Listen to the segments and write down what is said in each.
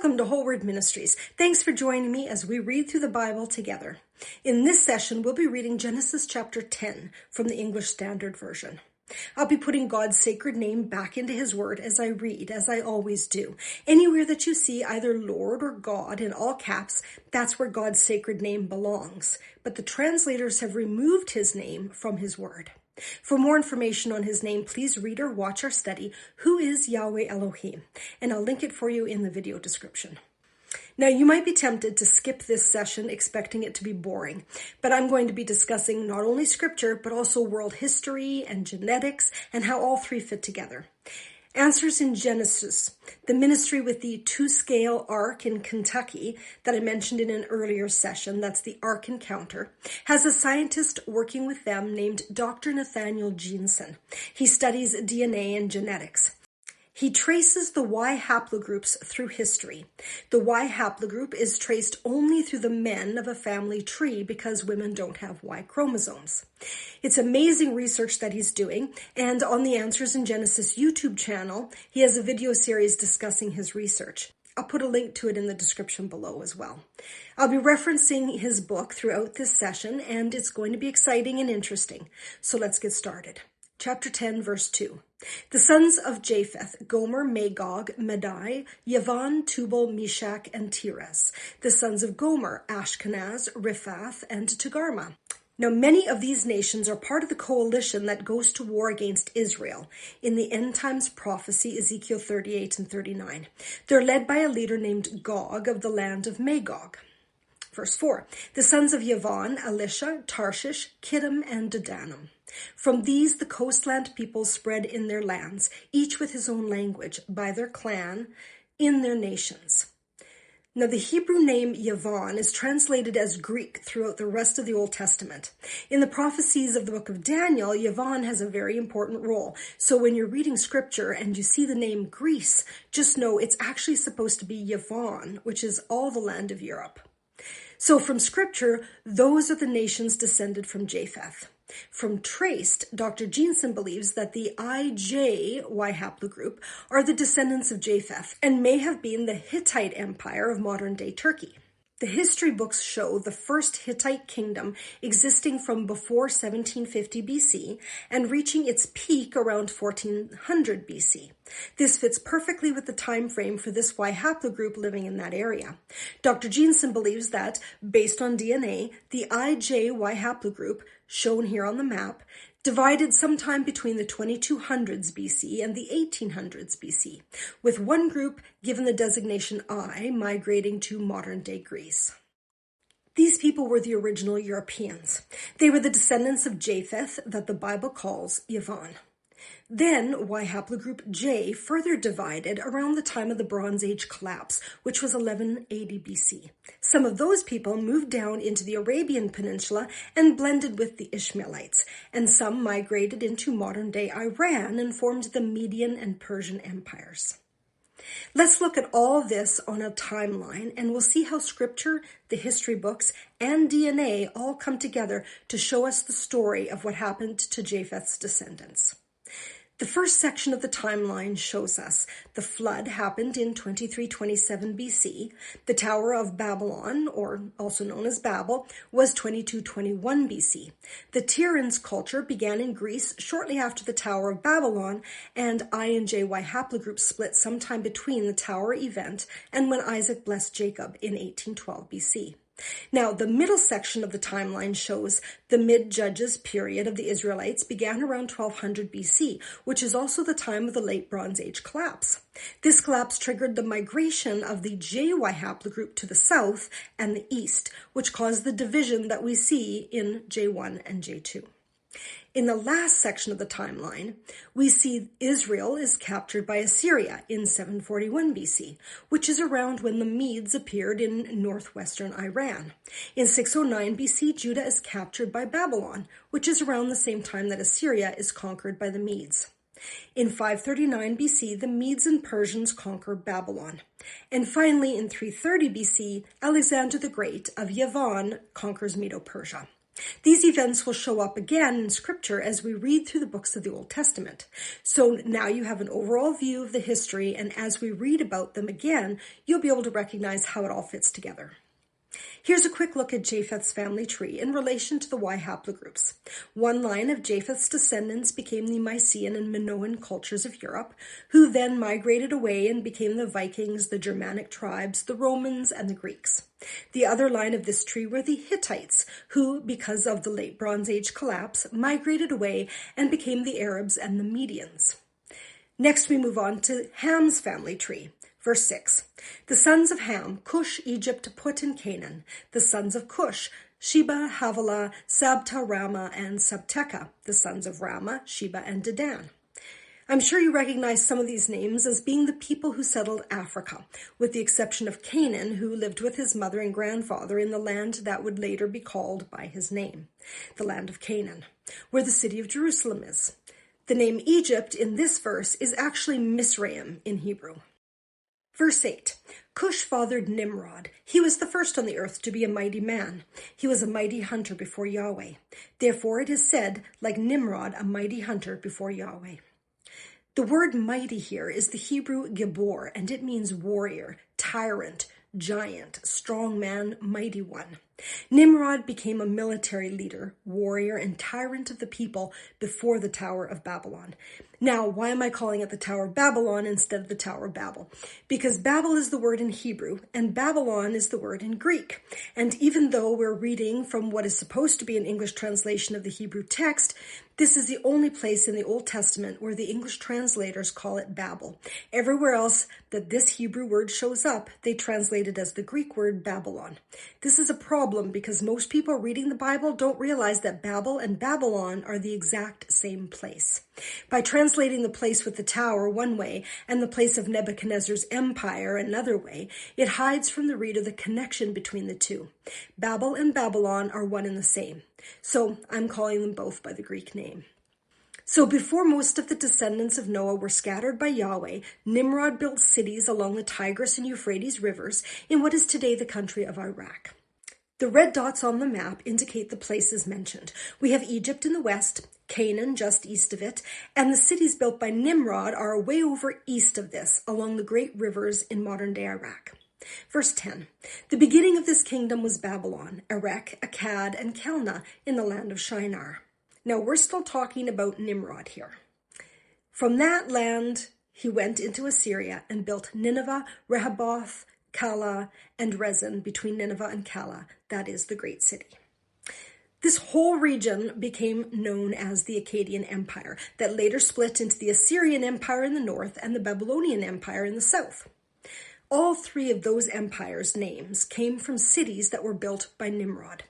Welcome to Whole Word Ministries. Thanks for joining me as we read through the Bible together. In this session, we'll be reading Genesis chapter 10 from the English Standard Version. I'll be putting God's sacred name back into his word as I read, as I always do. Anywhere that you see either Lord or God in all caps, that's where God's sacred name belongs. But the translators have removed his name from his word. For more information on his name, please read or watch our study, Who is Yahweh Elohim? And I'll link it for you in the video description. Now, you might be tempted to skip this session expecting it to be boring, but I'm going to be discussing not only scripture, but also world history and genetics and how all three fit together. Answers in Genesis, the ministry with the two-scale ark in Kentucky that I mentioned in an earlier session, that's the Ark Encounter, has a scientist working with them named Dr. Nathaniel Jensen. He studies DNA and genetics. He traces the Y haplogroups through history. The Y haplogroup is traced only through the men of a family tree because women don't have Y chromosomes. It's amazing research that he's doing, and on the Answers in Genesis YouTube channel, he has a video series discussing his research. I'll put a link to it in the description below as well. I'll be referencing his book throughout this session, and it's going to be exciting and interesting. So let's get started. Chapter 10, verse 2. The sons of Japheth, Gomer, Magog, Madai, Yavan, Tubal, Meshach, and Tiras. The sons of Gomer, Ashkenaz, Riphath, and Togarmah. Now, many of these nations are part of the coalition that goes to war against Israel in the end times prophecy, Ezekiel 38 and 39. They're led by a leader named Gog of the land of Magog. Verse 4. The sons of Yavan, Elisha, Tarshish, Kittim, and Dedanim. From these, the coastland peoples spread in their lands, each with his own language, by their clan, in their nations. Now, the Hebrew name Yavan is translated as Greek throughout the rest of the Old Testament. In the prophecies of the book of Daniel, Yavan has a very important role. So when you're reading scripture and you see the name Greece, just know it's actually supposed to be Yavan, which is all the land of Europe. So from scripture, those are the nations descended from Japheth. From traced, Dr. Jensen believes that the IJ Y haplogroup are the descendants of Japheth and may have been the Hittite Empire of modern-day Turkey. The history books show the first Hittite kingdom existing from before 1750 BC and reaching its peak around 1400 BC. This fits perfectly with the time frame for this Y haplogroup living in that area. Dr. Jensen believes that, based on DNA, the IJ Y haplogroup, shown here on the map, divided sometime between the 2200s BC and the 1800s BC, with one group given the designation I migrating to modern-day Greece. These people were the original Europeans. They were the descendants of Japheth that the Bible calls Yavan. Then Y haplogroup J further divided around the time of the Bronze Age collapse, which was 1180 BC. Some of those people moved down into the Arabian Peninsula and blended with the Ishmaelites, and some migrated into modern-day Iran and formed the Median and Persian empires. Let's look at all this on a timeline, and we'll see how scripture, the history books, and DNA all come together to show us the story of what happened to Japheth's descendants. The first section of the timeline shows us the flood happened in 2327 BC. The Tower of Babylon, or also known as Babel, was 2221 BC. The Tiran's culture began in Greece shortly after the Tower of Babylon, and I and JY haplogroup split sometime between the Tower event and when Isaac blessed Jacob in 1812 BC. Now, the middle section of the timeline shows the mid-Judges period of the Israelites began around 1200 BC, which is also the time of the late Bronze Age collapse. This collapse triggered the migration of the JY haplogroup to the south and the east, which caused the division that we see in J1 and J2. In the last section of the timeline, we see Israel is captured by Assyria in 741 BC, which is around when the Medes appeared in northwestern Iran. In 609 BC, Judah is captured by Babylon, which is around the same time that Assyria is conquered by the Medes. In 539 BC, the Medes and Persians conquer Babylon. And finally, in 330 BC, Alexander the Great of Yavan conquers Medo-Persia. These events will show up again in Scripture as we read through the books of the Old Testament. So now you have an overall view of the history, and as we read about them again, you'll be able to recognize how it all fits together. Here's a quick look at Japheth's family tree in relation to the Y haplogroups. One line of Japheth's descendants became the Mycenaean and Minoan cultures of Europe, who then migrated away and became the Vikings, the Germanic tribes, the Romans, and the Greeks. The other line of this tree were the Hittites, who, because of the late Bronze Age collapse, migrated away and became the Arabs and the Medians. Next, we move on to Ham's family tree. Verse 6, the sons of Ham, Cush, Egypt, Put, and Canaan. The sons of Cush, Sheba, Havilah, Sabta, Rama, and Sabteca. The sons of Rama, Sheba, and Dedan. I'm sure you recognize some of these names as being the people who settled Africa, with the exception of Canaan, who lived with his mother and grandfather in the land that would later be called by his name, the land of Canaan, where the city of Jerusalem is. The name Egypt in this verse is actually Misraim in Hebrew. Verse 8, Cush fathered Nimrod. He was the first on the earth to be a mighty man. He was a mighty hunter before Yahweh. Therefore it is said, like Nimrod, a mighty hunter before Yahweh. The word mighty here is the Hebrew gibor, and it means warrior, tyrant, giant, strong man, mighty one. Nimrod became a military leader, warrior, and tyrant of the people before the Tower of Babylon. Now, why am I calling it the Tower of Babylon instead of the Tower of Babel? Because Babel is the word in Hebrew, and Babylon is the word in Greek. And even though we're reading from what is supposed to be an English translation of the Hebrew text, this is the only place in the Old Testament where the English translators call it Babel. Everywhere else that this Hebrew word shows up, they translate it as the Greek word Babylon. This is a problem because most people reading the Bible don't realize that Babel and Babylon are the exact same place. By translating the place with the tower one way and the place of Nebuchadnezzar's empire another way, it hides from the reader the connection between the two. Babel and Babylon are one and the same. So I'm calling them both by the Greek name. So before most of the descendants of Noah were scattered by Yahweh, Nimrod built cities along the Tigris and Euphrates rivers in what is today the country of Iraq. The red dots on the map indicate the places mentioned. We have Egypt in the west, Canaan just east of it, and the cities built by Nimrod are way over east of this, along the great rivers in modern-day Iraq. Verse 10, the beginning of this kingdom was Babylon, Erech, Akkad, and Calneh in the land of Shinar. Now we're still talking about Nimrod here. From that land, he went into Assyria and built Nineveh, Rehoboth, Calah, and Rezin between Nineveh and Calah, that is the great city. This whole region became known as the Akkadian Empire, that later split into the Assyrian Empire in the north and the Babylonian Empire in the south. All three of those empires' names came from cities that were built by Nimrod: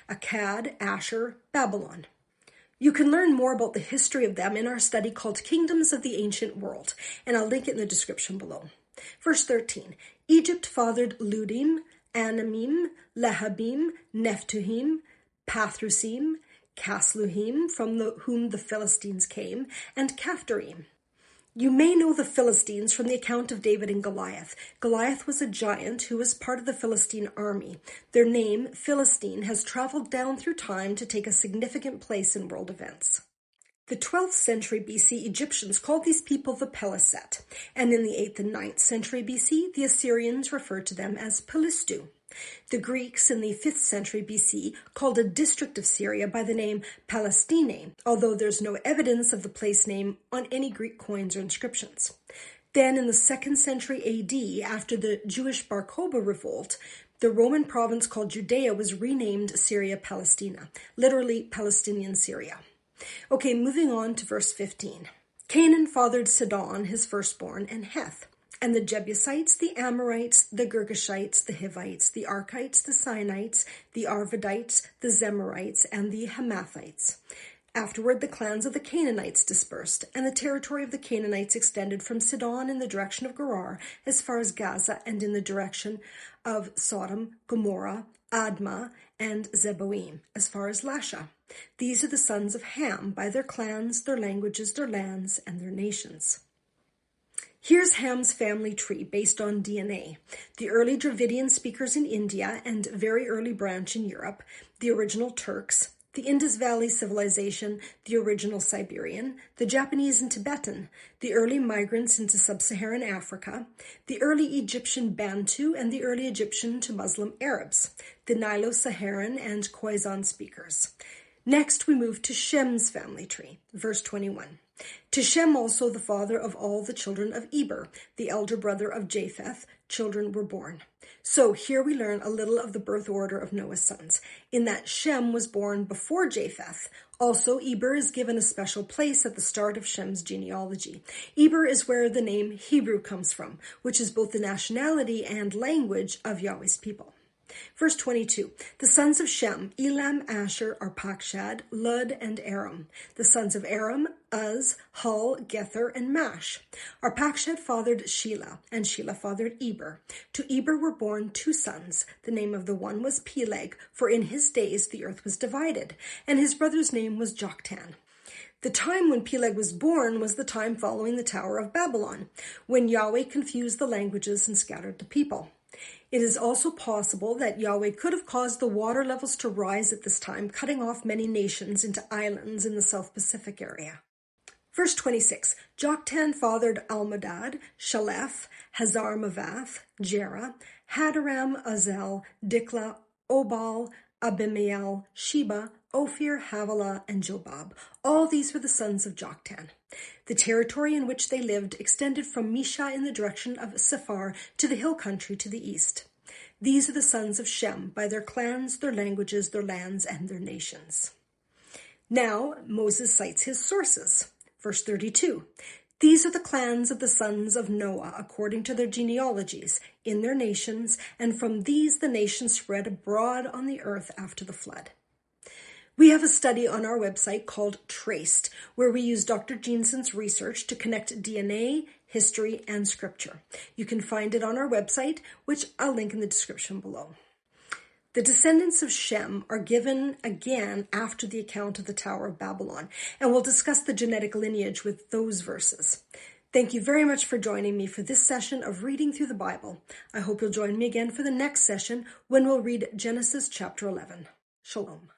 Akkad, Ashur, Babylon. You can learn more about the history of them in our study called Kingdoms of the Ancient World, and I'll link it in the description below. Verse 13, Egypt fathered Ludim, Anamim, Lehabim, Nephtuhim, Pathrusim, Casluhim, from whom the Philistines came, and Caphtorim. You may know the Philistines from the account of David and Goliath. Goliath was a giant who was part of the Philistine army. Their name, Philistine, has traveled down through time to take a significant place in world events. The 12th century BC Egyptians called these people the Peliset, and in the 8th and 9th century BC, the Assyrians referred to them as Pelistu. The Greeks in the 5th century BC called a district of Syria by the name Palestine, although there's no evidence of the place name on any Greek coins or inscriptions. Then in the 2nd century AD, after the Jewish Bar Kokhba revolt, the Roman province called Judea was renamed Syria Palestina, literally Palestinian Syria. Okay, moving on to verse 15. Canaan fathered Sidon, his firstborn, and Heth, and the Jebusites, the Amorites, the Girgashites, the Hivites, the Arkites, the Sinites, the Arvadites, the Zemarites, and the Hamathites. Afterward, the clans of the Canaanites dispersed, and the territory of the Canaanites extended from Sidon in the direction of Gerar as far as Gaza and in the direction of Sodom, Gomorrah, Admah, and Zeboim, as far as Lasha. These are the sons of Ham by their clans, their languages, their lands, and their nations. Here's Ham's family tree based on DNA. The early Dravidian speakers in India and very early branch in Europe, the original Turks, the Indus Valley Civilization, the original Siberian, the Japanese and Tibetan, the early migrants into sub-Saharan Africa, the early Egyptian Bantu and the early Egyptian to Muslim Arabs, the Nilo-Saharan and Khoisan speakers. Next, we move to Shem's family tree, verse 21. To Shem also, the father of all the children of Eber, the elder brother of Japheth, children were born. So here we learn a little of the birth order of Noah's sons, in that Shem was born before Japheth. Also, Eber is given a special place at the start of Shem's genealogy. Eber is where the name Hebrew comes from, which is both the nationality and language of Yahweh's people. Verse 22, the sons of Shem, Elam, Asher, Arpachshad, Lud, and Aram. The sons of Aram, Uz, Hul, Gether, and Mash. Arpachshad fathered Shelah, and Shelah fathered Eber. To Eber were born 2 sons. The name of the one was Peleg, for in his days the earth was divided, and his brother's name was Joktan. The time when Peleg was born was the time following the Tower of Babylon, when Yahweh confused the languages and scattered the people. It is also possible that Yahweh could have caused the water levels to rise at this time, cutting off many nations into islands in the South Pacific area. Verse 26, Joktan fathered Almodad, Shalef, Hazar-Mavath, Jerah, Hadaram, Azel, Dikla, Obal, Abimael, Sheba, Ophir, Havilah, and Jobab. All these were the sons of Joktan. The territory in which they lived extended from Misha in the direction of Sephar to the hill country to the east. These are the sons of Shem by their clans, their languages, their lands, and their nations. Now Moses cites his sources. Verse 32, these are the clans of the sons of Noah according to their genealogies, in their nations, and from these the nations spread abroad on the earth after the flood. We have a study on our website called Traced, where we use Dr. Jeanson's research to connect DNA, history, and scripture. You can find it on our website, which I'll link in the description below. The descendants of Shem are given again after the account of the Tower of Babylon, and we'll discuss the genetic lineage with those verses. Thank you very much for joining me for this session of reading through the Bible. I hope you'll join me again for the next session when we'll read Genesis chapter 11. Shalom.